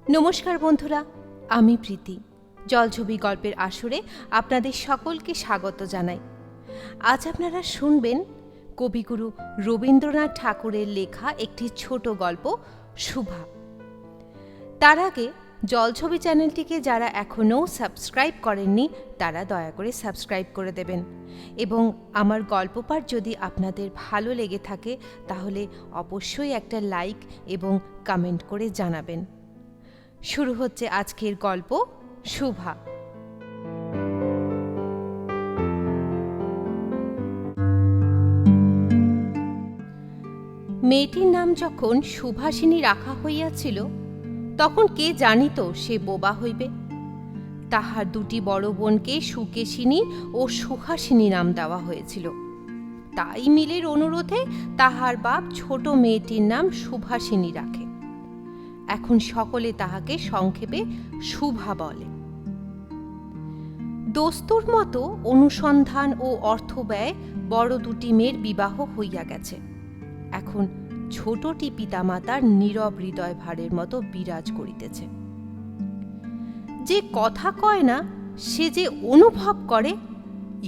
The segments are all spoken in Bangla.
নমস্কার বন্ধুরা, আমি প্রীতি। জলছবি গল্পের আসরে আপনাদের সকলকে স্বাগত জানাই। আজ আপনারা শুনবেন কবিগুরু রবীন্দ্রনাথ ঠাকুরের লেখা একটি ছোট গল্প শুভা। তার আগে জলছবি চ্যানেলটিকে যারা এখনও সাবস্ক্রাইব করেননি তারা দয়া করে সাবস্ক্রাইব করে দেবেন, এবং আমার গল্প পাঠ যদি আপনাদের ভালো লেগে থাকে তাহলে অবশ্যই একটা লাইক এবং কমেন্ট করে জানাবেন। শুরু হচ্ছে আজকের গল্প শুভা। মেয়েটির নাম যখন সুভাষিনী রাখা হইয়াছিল তখন কে জানিত সে বোবা হইবে। তাহার দুটি বড় বোনকে সুকেশিনী ও সুহাসিনী নাম দেওয়া হয়েছিল। তাই মিলের অনুরোধে তাহার বাপ ছোট মেয়েটির নাম সুভাষিনী রাখে। এখন সকলে তাহাকে সংক্ষেপে শুভা বলে। দস্তুর মতো অনুসন্ধান ও অর্থব্যয় বড় দুটি মেয়ের বিবাহ হইয়া গেছে। এখন ছোটটি পিতামাতার নীরব হৃদয় ভারের মতো বিরাজ করিতেছে। যে কথা কয় না সে যে অনুভব করে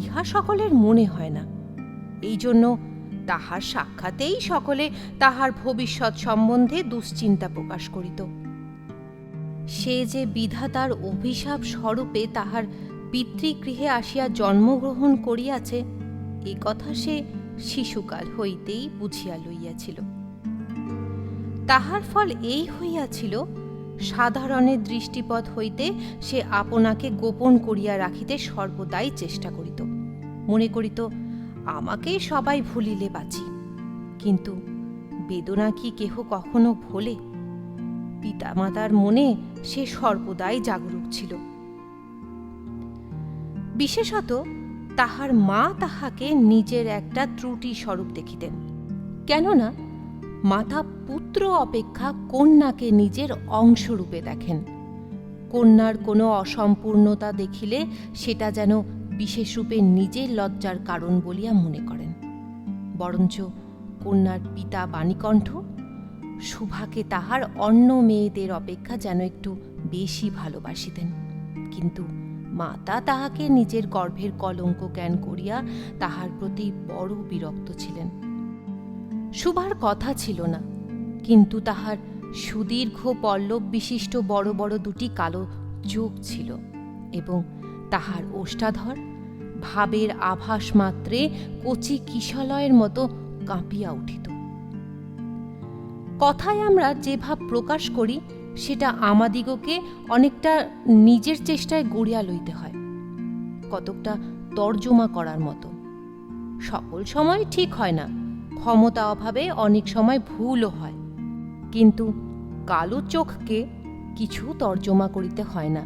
ইহা সকলের মনে হয় না। এই জন্য তাহার সাক্ষাতেই সকলে তাহার ভবিষ্যৎ সম্বন্ধে দুশ্চিন্তা প্রকাশ করিত। সে যে বিধাতার অভিশাপ স্বরূপে তাহার পিতৃগৃহে আসিয়া জন্মগ্রহণ করিয়াছে এ কথা সে শিশুকাল হইতেই বুঝিয়া লইয়াছিল। তাহার ফল এই হইয়াছিল, সাধারণের দৃষ্টিপথ হইতে সে আপনাকে গোপন করিয়া রাখিতে সর্বদাই চেষ্টা করিত। মনে করিত আমাকে সবাই ভুলিলে বাঁচি, কিন্তু বেদনা কি কেহ কখনো ভোলে? পিতামাতার মনে সে সর্বদাই জাগরুক ছিল। বিশেষত তাহার মা তাহাকে নিজের একটা ত্রুটি স্বরূপ দেখিতেন। কেননা মাতা পুত্র অপেক্ষা কন্যাকে নিজের অংশরূপে দেখেন। কন্যার কোনো অসম্পূর্ণতা দেখিলে সেটা যেন বিশেষরূপে নিজের লজ্জার কারণ বলিয়া মনে করেন। বরঞ্চ কন্যার পিতা বাণীকণ্ঠ শুভাকে তাহার অন্য মেয়েদের অপেক্ষা যেন একটু বেশি ভালোবাসিতেন, কিন্তু মাতা তাহাকে নিজের গর্ভের কলঙ্ক জ্ঞান করিয়া তাহার প্রতি বড় বিরক্ত ছিলেন। শুভার কথা ছিল না, কিন্তু তাহার সুদীর্ঘ পল্লব বিশিষ্ট বড় বড় দুটি কালো চোখ ছিল, এবং তাহার ওষ্ঠাধর ভাবের আভাস মাত্রে কচি কিশলয়ের মতো কাঁপিয়া উঠিত। কথায় আমরা যে ভাব প্রকাশ করি সেটা আমাদিগকে অনেকটা নিজের চেষ্টায় গড়িয়া লইতে হয়, কতকটা তর্জমা করার মতো। সকল সময় ঠিক হয় না, ক্ষমতা অভাবে অনেক সময় ভুলও হয়, কিন্তু কালো চোখকে কিছু তর্জমা করিতে হয় না।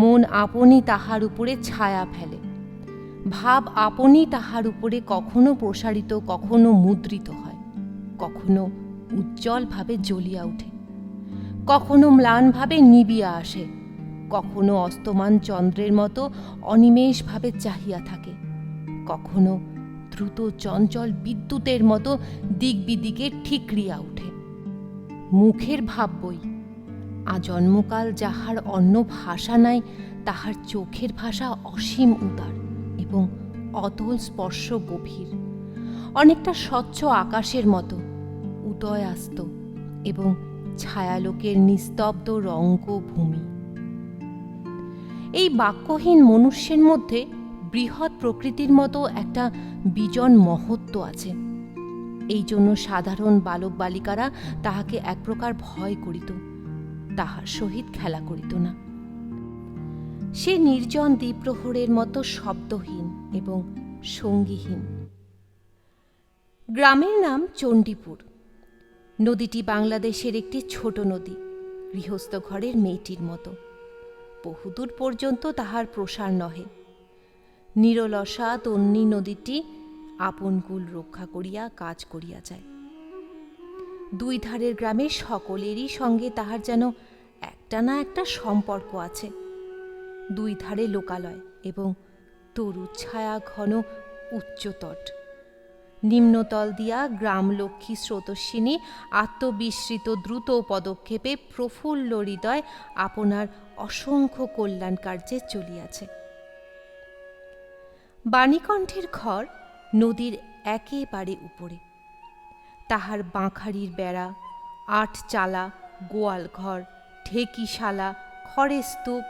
মন আপনি তাহার উপরে ছায়া ফেলে, ভাব আপনি তাহার উপরে কখনো প্রসারিত কখনো মুদ্রিত হয়, কখনো উজ্জ্বলভাবে জ্বলিয়া ওঠে, কখনো ম্লানভাবে নিবিয়া আসে, কখনো অস্তমান চন্দ্রের মতো অনিমেষভাবে চাহিয়া থাকে, কখনো দ্রুত চঞ্চল বিদ্যুতের মতো দিক বিদিকে ঠিকরিয়া ওঠে। মুখের ভাব বই, আজন্মকাল যাহার অন্য ভাষা নাই তাহার চোখের ভাষা অসীম উদার এবং অতল স্পর্শ গভীর, অনেকটা স্বচ্ছ আকাশের মতো উদয়াস্ত এবং ছায়ালোকের নিস্তব্ধ রঙ্গভূমি। এই বাক্যহীন মনুষ্যের মধ্যে বৃহৎ প্রকৃতির মতো একটা বিজন মহত্ব আছে। এই জন্য সাধারণ বালক বালিকারা তাহাকে এক প্রকার ভয় করিত, তাহার সহিত খেলা করিত না। সে নির্জন দ্বীপ্রহরের মতো শব্দহীন এবং সঙ্গীহীন। গ্রামের নাম চণ্ডীপুর। নদীটি বাংলাদেশের একটি ছোট নদী, গৃহস্থ ঘরের মেয়েটির মতো। বহুদূর পর্যন্ত তাহার প্রসার নহে। নিরলসা তন্বী নদীটি আপন কুল রক্ষা করিয়া কাজ করিয়া যায়। দুই ধারের গ্রামের সকলেরই সঙ্গে তাহার যেন একটা না একটা সম্পর্ক আছে। দুই ধারে লোকালয় এবং তরু ছায়া ঘন উচ্চতট। নিম্নতল দিয়া গ্রামলক্ষ্মী স্রোতস্বিনী আত্মবিস্মৃত দ্রুত পদক্ষেপে প্রফুল্ল হৃদয় আপনার অসংখ্য কল্যাণ কার্যে চলিয়াছে। বাণীকণ্ঠের ঘর নদীর একেবারে উপরে। তাহার বাঁখারির বেড়া, ৮ চালা, গোয়াল ঘর, ঢেকিশালা, খড়ের স্তূপ,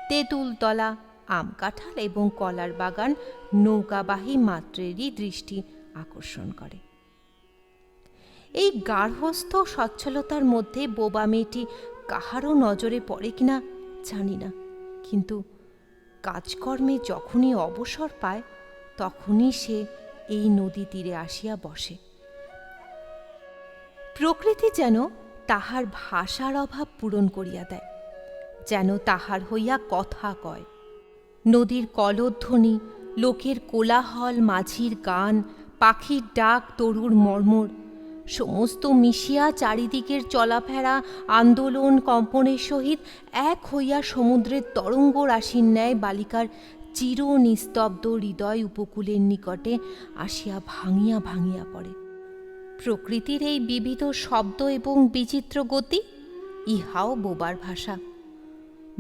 তেঁতুলতলা, আম কাঁঠাল এবং কলার বাগান নৌকাবাহী মাত্রেরই দৃষ্টি আকর্ষণ করে। এই গার্হস্থ সচ্ছলতার মধ্যে বোবা মেয়েটি কাহারও নজরে পড়ে কিনা জানি না, কিন্তু কাজকর্মে যখনই অবসর পায় তখনই সে এই নদী তীরে আসিয়া বসে। প্রকৃতি যেন তাহার ভাষার অভাব পূরণ করিয়া দেয়, যেন তাহার হইয়া কথা কয়। নদীর কলধ্বনি, লোকের কোলাহল, মাঝির গান, পাখির ডাক, তরুর মর্মর সমস্ত মিশিয়া চারিদিকের চলাফেরা আন্দোলন কম্পনের সহিত এক হইয়া সমুদ্রের তরঙ্গ রাশির ন্যায় বালিকার চির নিস্তব্ধ হৃদয় উপকূলের নিকটে আসিয়া ভাঙিয়া ভাঙিয়া পড়ে। প্রকৃতির এই বিবিধ শব্দ এবং বিচিত্র গতি, ইহাও বোবার ভাষা।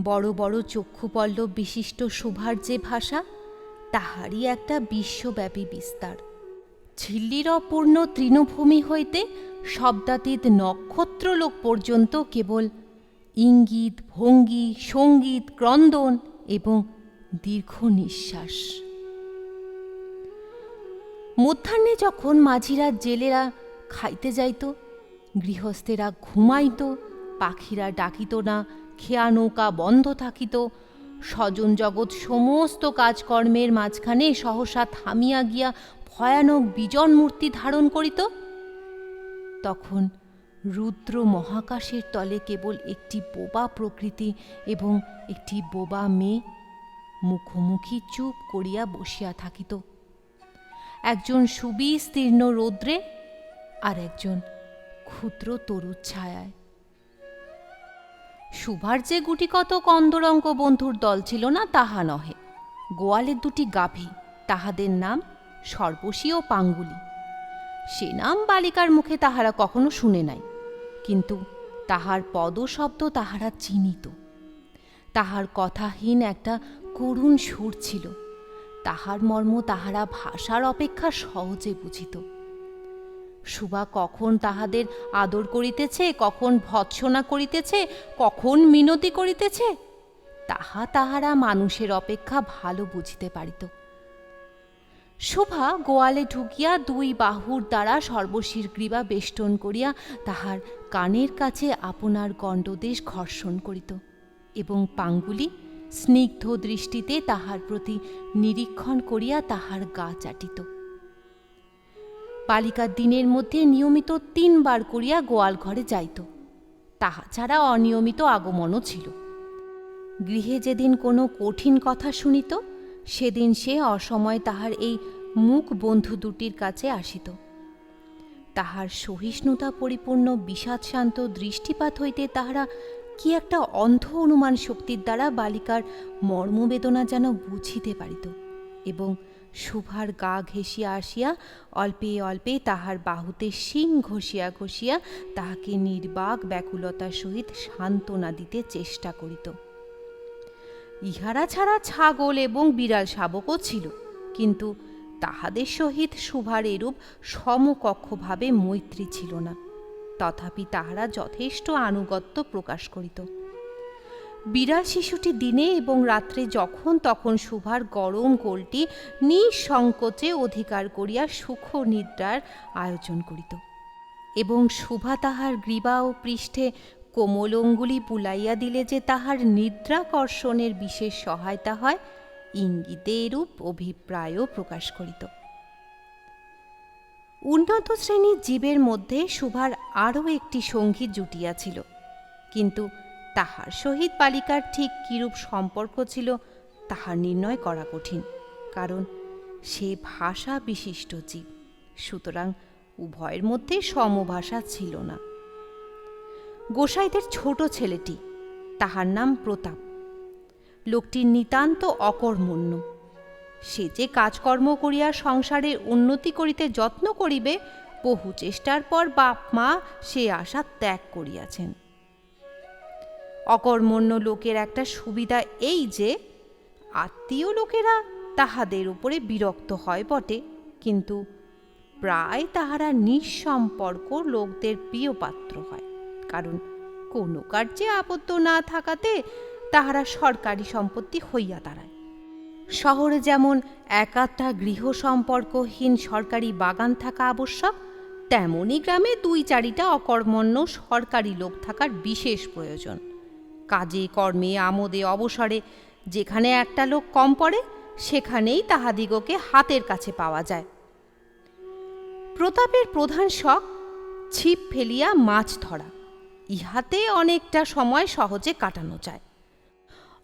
বড় বড় চক্ষুপল্লব বিশিষ্ট শুভার যে ভাষা, তাহারই একটা বিশ্বব্যাপী বিস্তার। ঝিল্লির অপূর্ণ তৃণভূমি হইতে শব্দাতীত নক্ষত্রলোক পর্যন্ত কেবল ইঙ্গিত, ভঙ্গি, সঙ্গীত, ক্রন্দন এবং দীর্ঘ নিঃশ্বাস। মধ্যাহ্নে যখন মাঝিরা জেলেরা খাইতে যাইত, গৃহস্থেরা ঘুমাইত, পাখিরা ডাকিত না, খেয়া নৌকা বন্ধ থাকিত, স্বজন জগৎ সমস্ত কাজকর্মের মাঝখানে সহসা থামিয়া গিয়া ভয়ানক বিজন মূর্তি ধারণ করিত, তখন রুদ্র মহাকাশের তলে কেবল একটি বোবা প্রকৃতি এবং একটি বোবা মেয়ে মুখোমুখি চুপ করিয়া বসিয়া থাকিত, একজন সুবিস্তীর্ণ রৌদ্রে আর একজন ক্ষুদ্র তরুর ছায়ায়। শুভার যে গুটিকত কন্দরঙ্গ বন্ধুর দল ছিল না তাহা নহে, গোয়ালের 2টি গাভী, তাহাদের নাম সর্বশী ও পাঙ্গুলি। সে নাম বালিকার মুখে তাহারা কখনো শুনে নাই, কিন্তু তাহার পদশব্দ তাহারা চিনিত। তাহার কথাহীন একটা করুণ সুর ছিল, তাহার মর্ম তাহারা ভাষার অপেক্ষা সহজে বুঝিত। শুভা কখন তাহাদের আদর করিতেছে, কখন ভৎসনা করিতেছে, কখন মিনতি করিতেছে, তাহা তাহারা মানুষের অপেক্ষা ভালো বুঝিতে পারিত। শোভা গোয়ালে ঢুকিয়া 2 বাহুর দ্বারা সর্বশীর গ্রীবা বেষ্টন করিয়া তাহার কানের কাছে আপনার গণ্ডদেশ ঘর্ষণ করিত এবং পাঙ্গুলি স্নিগ্ধ দৃষ্টিতে তাহার প্রতি নিরীক্ষণ করিয়া তাহার গা চাটিত। বালিকা দিনের মধ্যে নিয়মিত 3 বার করিয়া গোয়াল ঘরে যাইত, তাহা ছাড়া অনিয়মিত আগমনও ছিল। গৃহে যেদিন কোনো কঠিন কথা শুনিত, সেদিন সে অসময় তাহার এই মুখ বন্ধু দুটির কাছে আসিত। তাহার সহিষ্ণুতা পরিপূর্ণ বিষাদশান্ত দৃষ্টিপাত হইতে তাহারা কি একটা অন্ধ অনুমান শক্তির দ্বারা বালিকার মর্মবেদনা যেন বুঝিতে পারিত এবং শুভার গা ঘেঁষিয়া আসিয়া অল্পে অল্পে তাহার বাহুতে শিং ঘষিয়া ঘষিয়া তাহাকে নির্বাক ব্যাকুলতার সহিত সান্ত্বনা দিতে চেষ্টা করিত। ইহারা ছাড়া ছাগল এবং বিড়াল শাবকও ছিল, কিন্তু তাহাদের সহিত শুভার এরূপ সমকক্ষভাবে মৈত্রী ছিল না। তথাপি তাহারা যথেষ্ট আনুগত্য প্রকাশ করিত। বিড়াল শিশুটি দিনে এবং রাত্রে যখন তখন শুভার গরম কোলটি নিঃসংকোচে অধিকার করিয়া সুখ নিদ্রার আয়োজন করিত এবং শুভা তাহার গ্রীবা ও পৃষ্ঠে কোমল অঙ্গুলি বুলাইয়া দিলে যে তাহার নিদ্রাকর্ষণের বিশেষ সহায়তা হয়, ইঙ্গিতে এরূপ অভিপ্রায়ও প্রকাশ করিত। উন্নত শ্রেণীর জীবের মধ্যে শুভার আরও একটি সঙ্গী জুটিয়াছিল, কিন্তু তাহার সহিত বালিকার ঠিক কিরূপ সম্পর্ক ছিল তাহার নির্ণয় করা কঠিন, কারণ সে ভাষা বিশিষ্ট জীব, সুতরাং উভয়ের মধ্যে সমভাষা ছিল না। গোসাইদের ছোট ছেলেটি, তাহার নাম প্রতাপ, লোকটি নিতান্ত অকর্মণ্য। সে যে কাজকর্ম করিয়া সংসারের উন্নতি করিতে যত্ন করিবে, বহু চেষ্টার পর বাপ মা সে আশা ত্যাগ করিয়াছেন। অকর্মণ্য লোকের একটা সুবিধা এই যে আত্মীয় লোকেরা তাহাদের উপরে বিরক্ত হয় বটে, কিন্তু প্রায় তাহারা নিঃসম্পর্ক লোকদের প্রিয় পাত্র হয়, কারণ কোনো কার্যে আবদ্ধ না থাকাতে তাহারা সরকারি সম্পত্তি হইয়া দাঁড়ায়। শহরে যেমন এক আধটা গৃহ সম্পর্কহীন সরকারি বাগান থাকা আবশ্যক, তেমনি গ্রামে 2-4টা অকর্মণ্য সরকারি লোক থাকার বিশেষ প্রয়োজন। কাজে কর্মে আমোদে অবসরে যেখানে একটা লোক কম পড়ে, সেখানেই তাহাদিগকে হাতের কাছে পাওয়া যায়। প্রতাপের প্রধান শখ ছিপ ফেলিয়া মাছ ধরা। ইহাতে অনেকটা সময় সহজে কাটানো যায়।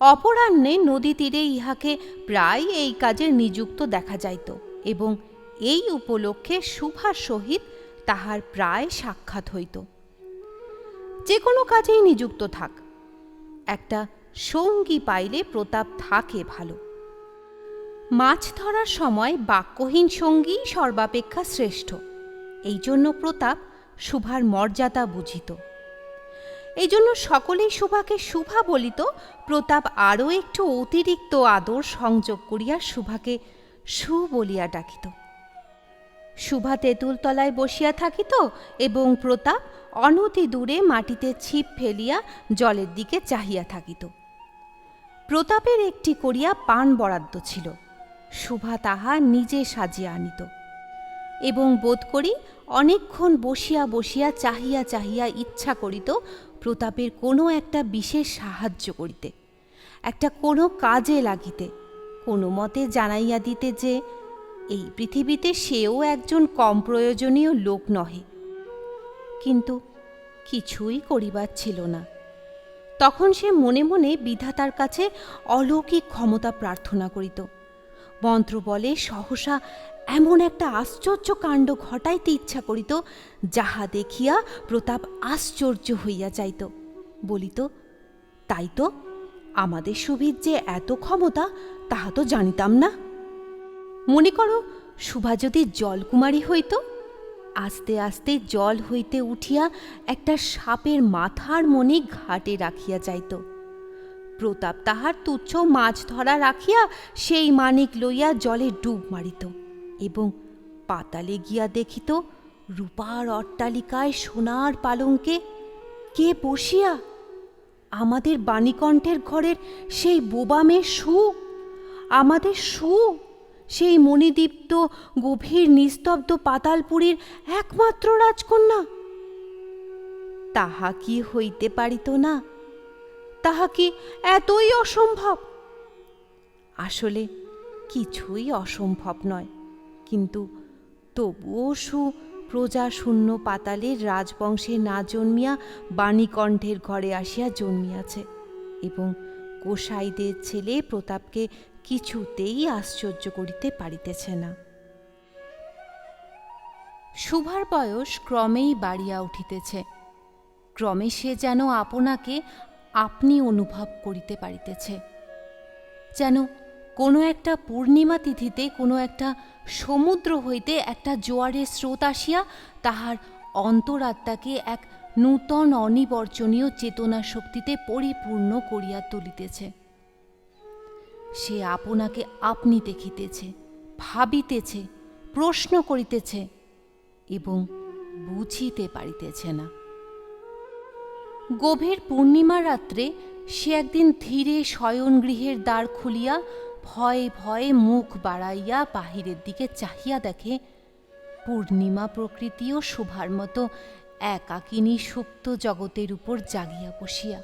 অপরাহ্নে নদী তীরে ইহাকে প্রায় এই কাজে নিযুক্ত দেখা যাইত, এবং এই উপলক্ষে সুভার সহিত তাহার প্রায় সাক্ষাৎ হইত। যে কোনো কাজেই নিযুক্ত থাক, একটা সঙ্গী পাইলে প্রতাপ থাকে ভালো। মাছ ধরার সময় বাক্যহীন সঙ্গী সর্বাপেক্ষা শ্রেষ্ঠ। এই জন্য প্রতাপ সুভার মর্যাদা বুঝিত। এই জন্য সকলেই সুভাকে সুভা বলিত। প্রতাপ আরও একটু অতিরিক্ত আদর সংযোগ করিয়া সুভাকে সু বলিয়া ডাকিত। সুভা তেঁতুল তলায় বসিয়া থাকিত এবং প্রতাপ অনতি দূরে মাটিতে ছিপ ফেলিয়া জলের দিকে চাহিয়া থাকিত। প্রতাপের একটি করিয়া পান বরাদ্দ ছিল। সুভা তাহা নিজে সাজিয়া আনিত এবং বোধ করি অনেকক্ষণ বসিয়া বসিয়া চাহিয়া চাহিয়া ইচ্ছা করিত প্রতাপের কোনো একটা বিশেষ সাহায্য করিতে, একটা কোনো কাজে লাগিতে, কোনো মতে জানাইয়া দিতে যে এই পৃথিবীতে সেও একজন কম প্রয়োজনীয় লোক নহে। কিন্তু কিছুই করিবার ছিল না। তখন সে মনে মনে বিধাতার কাছে অলৌকিক ক্ষমতা প্রার্থনা করিত। মন্ত্রবলে সহসা এমন একটা আশ্চর্য কাণ্ড ঘটাইতে ইচ্ছা করিত, যাহা দেখিয়া প্রতাপ আশ্চর্য হইয়া যাইত। বলিত, তাই তো, আমাদের সুবির যে এত ক্ষমতা তাহা তো জানিতাম না। মনে করো সুভা যদি জলকুমারী হইত, আস্তে আস্তে জল হইতে উঠিয়া একটা সাপের মাথার মণি ঘাটে রাখিয়া যাইত। প্রতাপ তাহার তুচ্ছ মাছ ধরা রাখিয়া সেই মানিক লইয়া জলে ডুব মারিত এবং পাতালে গিয়া দেখিত রূপার অট্টালিকায় সোনার পালঙ্কে কে বসিয়া? আমাদের বাণীকণ্ঠের ঘরের সেই বোবা মেয়ে সু, আমাদের সু, সেই মণিদীপ্ত গভীর নিস্তব্ধ পাতালপুরীর একমাত্র রাজকন্যা। তাহা কি হইতে পারিত না? তাহা কি এতই অসম্ভব? আসলে কিছুই অসম্ভব নয়, কিন্তু তবুও সু প্রজাশূন্য পাতালের রাজবংশে না জন্মিয়া বাণীকণ্ঠের ঘরে আসিয়া জন্মিয়াছে এবং গোসাইদের ছেলে প্রতাপকে কিছুতেই আশ্চর্য করিতে পারিতেছে না। সুভার বয়স ক্রমেই বাড়িয়া উঠিতেছে। ক্রমে সে যেন আপনাকে আপনি অনুভব করিতে পারিতেছে, যেন কোনো একটা পূর্ণিমা তিথিতে কোনো একটা সমুদ্র হইতে একটা জোয়ারের স্রোত আসিয়া তাহার অন্তরাত্মাকে এক নূতন অনিবর্জনীয় চেতনা শক্তিতে পরিপূর্ণ করিয়া তুলিতেছে। সে আপনাকে আপনি দেখিতেছে, ভাবিতেছে, প্রশ্ন করিতেছে এবং বুঝিতে পারিতেছে না। গভীর পূর্ণিমা রাত্রে সে একদিন ধীরে শয়নগৃহের দ্বার খুলিয়া ভয়ে ভয়ে মুখ বাড়াইয়া বাহিরের দিকে চাহিয়া দেখে পূর্ণিমা প্রকৃতিও শোভার মতো একাকিনী সুপ্ত জগতের উপর জাগিয়া বসিয়া।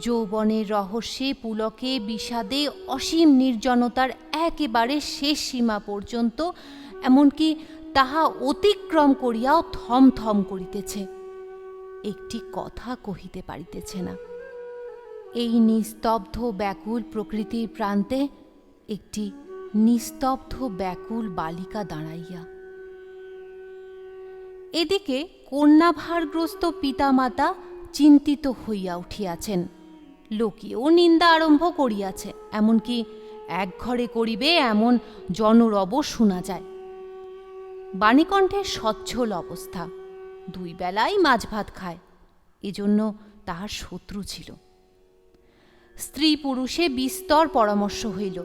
যৌবনের রহস্যে পুলকে বিষাদে অসীম নির্জনতার একেবারে শেষ সীমা পর্যন্ত, এমনকি তাহা অতিক্রম করিয়াও থমথম করিতেছে, একটি কথা কহিতে পারিতেছে না। এই নিস্তব্ধ ব্যাকুল প্রকৃতির প্রান্তে একটি নিস্তব্ধ ব্যাকুল বালিকা দাঁড়াইয়া। এদিকে কন্যাভারগ্রস্ত পিতামাতা চিন্তিত হইয়া উঠিয়াছেন। লোকেও নিন্দা আরম্ভ করিয়াছে, এমনকি এক ঘরে করিবে এমন জনরব শোনা যায়। বাণীকণ্ঠের সচ্ছল অবস্থা, 2 বেলাই মাছ ভাত খায়, এজন্য তাহার শত্রু ছিল। স্ত্রী পুরুষে বিস্তর পরামর্শ হইল।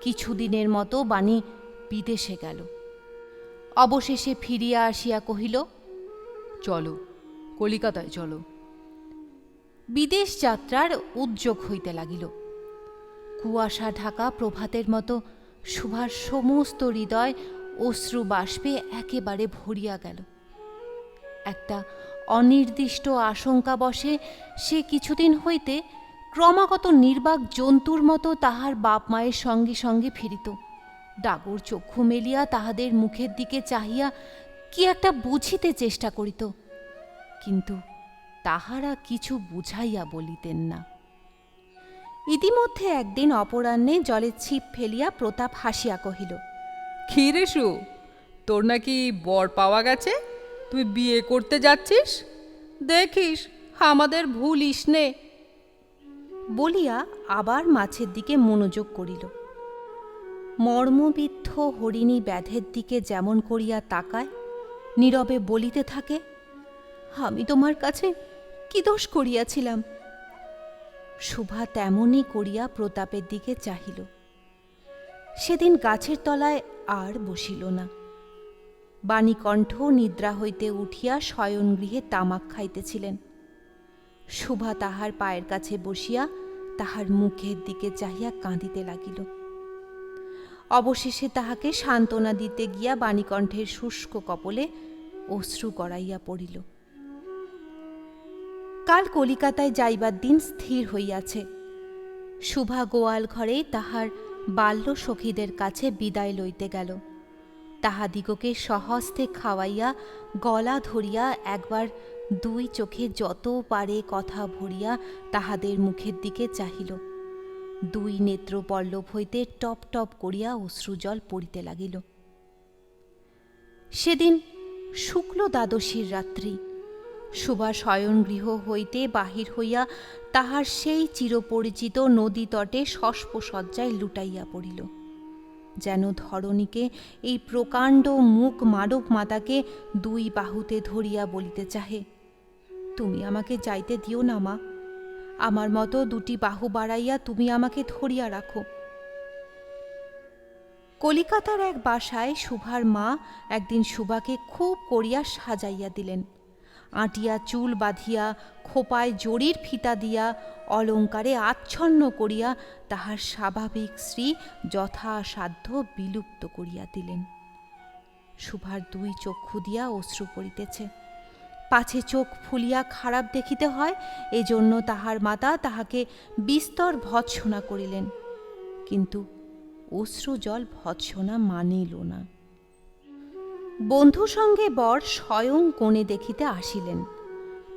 কিছুদিনের মতো বাণী বিদেশে গেল। অবশেষে ফিরিয়া আসিয়া কহিল, চলো, কলিকাতায় চলো। বিদেশ যাত্রার উদ্যোগ হইতে লাগিল। কুয়াশা ঢাকা প্রভাতের মতো সুভার সমস্ত হৃদয় অশ্রু বাষ্পে একেবারে ভরিয়া গেল। একটা অনির্দিষ্ট আশঙ্কা বশে সে কিছুদিন হইতে ক্রমাগত নির্বাক জন্তুর মতো তাহার বাপ মায়ের সঙ্গে সঙ্গে ফিরিত। ডাগর চক্ষু মেলিয়া তাহাদের মুখের দিকে চাহিয়া কি একটা বুঝিতে চেষ্টা করিত, কিন্তু তাহারা কিছু বুঝাইয়া বলিতেন না। ইতিমধ্যে একদিন অপরাহ্নে জলে ছিপ ফেলিয়া প্রতাপ হাসিয়া কহিল, কি রে সু, তোর নাকি বর পাওয়া গেছে? তুই বিয়ে করতে যাচ্ছিস? দেখিস আমাদের ভুলিস নে। বলিয়া আবার মাছের দিকে মনোযোগ করিল। মর্মবিদ্ধ হরিণী ব্যাধের দিকে যেমন করিয়া তাকায়, নীরবে বলিতে থাকে, আমি তোমার কাছে কি দোষ করিয়াছিলাম? শুভা তেমনই করিয়া প্রতাপের দিকে চাহিল। সেদিন গাছের তলায় আর বসিল না। বাণীকণ্ঠ নিদ্রা হইতে উঠিয়া শয়নগৃহে তামাক খাইতেছিলেন। শুভা তাহার পায়ের কাছে বসিয়া তাহার মুখের দিকে চাহিয়া কাঁদিতে লাগিল। অবশেষে তাহাকে সান্ত্বনা দিতে গিয়া বাণীকণ্ঠের শুষ্ক কপলে অশ্রু গড়াইয়া পড়িল। কাল কলিকাতায় যাইবার দিন স্থির হইয়াছে। শুভা গোয়াল ঘরে তাহার বাল্য সখীদের কাছে বিদায় লইতে গেল। তাহাদিগকে সহস্তে খাওয়াইয়া গলা ধরিয়া একবার 2 চোখে যত পারে কথা ভরিয়া তাহাদের মুখের দিকে চাহিল। 2 নেত্রপল্লব হইতে টপ টপ করিয়া অশ্রুজল পড়িতে লাগিল। সেদিন শুক্ল দ্বাদশীর রাত্রি। শুভা শয়নগৃহ হইতে বাহির হইয়া তাহার সেই চিরপরিচিত নদী তটে শস্পসজ্জায় লুটাইয়া পড়িল, যেন ধরণীকে, এই প্রকাণ্ড মুখ মানব মাতাকে 2 বাহুতে ধরিয়া বলিতে চাহে, তুমি আমাকে যাইতে দিও না মা, আমার মতো 2টি বাহু বাড়াইয়া তুমি আমাকে ধরিয়া রাখো। কলিকাতার এক বাসায় শুভার মা একদিন শুভাকে খুব করিয়া সাজাইয়া দিলেন। আঁটিয়া চুল বাঁধিয়া, খোপায় জরির ফিতা দিয়া, অলঙ্কারে আচ্ছন্ন করিয়া তাহার স্বাভাবিক শ্রী যথাসাধ্য বিলুপ্ত করিয়া দিলেন। শুভার 2 চক্ষু দিয়া অশ্রু পড়িতেছে। পাছে চোখ ফুলিয়া খারাপ দেখিতে হয়, এজন্য তাহার মাতা তাহাকে বিস্তর ভৎসনা করিলেন, কিন্তু অশ্রুজল ভৎসনা মানিল না। বন্ধু সঙ্গে বর স্বয়ং কনে দেখিতে আসিলেন।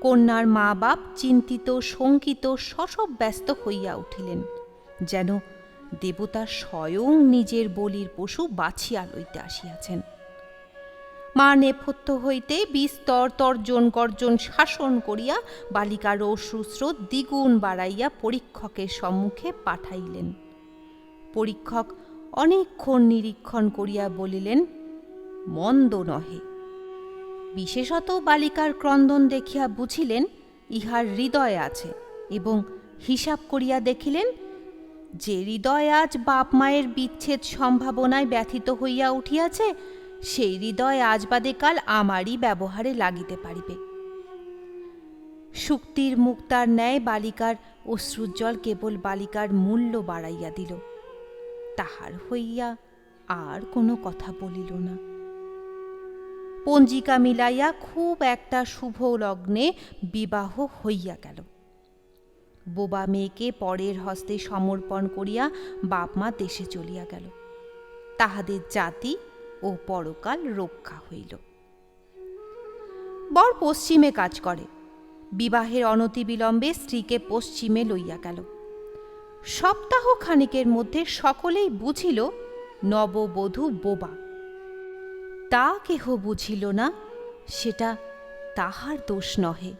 কন্যার মা বাপ চিন্তিত শঙ্কিত শশব ব্যস্ত হইয়া উঠিলেন, যেন দেবতা স্বয়ং নিজের বলির পশু বাছিয়া লইতে আসিয়াছেন। মা নেপথ্য হইতে বিস্তর তর্জন গর্জন শাসন করিয়া বালিকার অশ্রুস্রোত দ্বিগুণ বাড়াইয়া পরীক্ষকের সম্মুখে পাঠাইলেন। পরীক্ষক অনেকক্ষণ নিরীক্ষণ করিয়া বলিলেন, মন্দ নহে। বিশেষত বালিকার ক্রন্দন দেখিয়া বুঝিলেন ইহার হৃদয় আছে, এবং হিসাব করিয়া দেখিলেন যে হৃদয় আজ বাপ মায়ের বিচ্ছেদ সম্ভাবনায় ব্যথিত হইয়া উঠিয়াছে, সেই হৃদয় আজ বাদে কাল আমারই ব্যবহারে লাগিতে পারিবে। শুক্তির মুক্তার ন্যায় বালিকার অশ্রুজ্জল কেবল বালিকার মূল্য বাড়াইয়া দিল। তাহার হইয়া আর কোনো কথা বলিল না। পঞ্জিকা মিলাইয়া খুব একটা শুভ লগ্নে বিবাহ হইয়া গেল। বোবা মেয়েকে পরের হস্তে সমর্পণ করিয়া বাপ মা দেশে চলিয়া গেল। তাহাদের জাতি ও পরকাল রক্ষা হইল। বর পশ্চিমে কাজ করে। বিবাহের অনতিবিলম্বে স্ত্রীকে পশ্চিমে লইয়া গেল। সপ্তাহ খানিকের মধ্যে সকলেই বুঝিল নববধূ বোবা। তা কেহ বুঝিল না, সেটা তাহার দোষ নহে।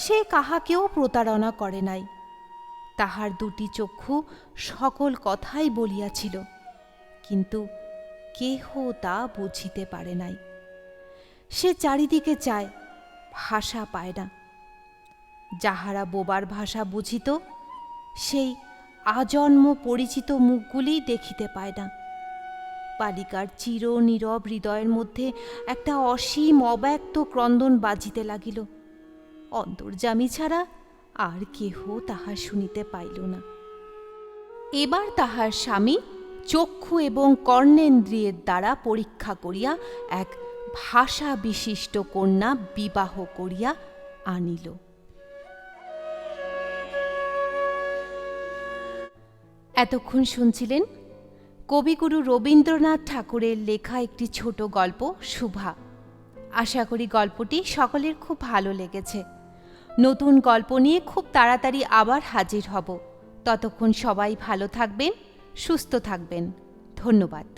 সে কাহাকেও প্রতারণা করে নাই। তাহার দুটি চক্ষু সকল কথাই বলিয়াছিল, কিন্তু কেহ তা বুঝিতে পারে নাই। সে চারিদিকে চায়, ভাষা পায় না। যাহারা বোবার ভাষা বুঝিত, সেই আজন্ম পরিচিত মুখগুলি দেখিতে পায় না। বালিকার চির নীরব হৃদয়ের মধ্যে একটা অসীম অব্যক্ত ক্রন্দন বাজিতে লাগিল। অন্তর্যামী ছাড়া আর কেহ তাহা শুনিতে পাইল না। এবার তাহার স্বামী চক্ষু এবং কর্ণেন্দ্রিয়ের দ্বারা পরীক্ষা করিয়া এক ভাষা বিশিষ্ট কন্যা বিবাহ করিয়া আনিল। এতক্ষণ শুনছিলেন কবিগুরু রবীন্দ্রনাথ ঠাকুরের লেখা একটি ছোট গল্প শুভা। আশা করি গল্পটি সকলের খুব ভালো লেগেছে। নতুন গল্প নিয়ে খুব তাড়াতাড়ি আবার হাজির হব। ততক্ষণ সবাই ভালো থাকবেন, সুস্থ থাকবেন। ধন্যবাদ।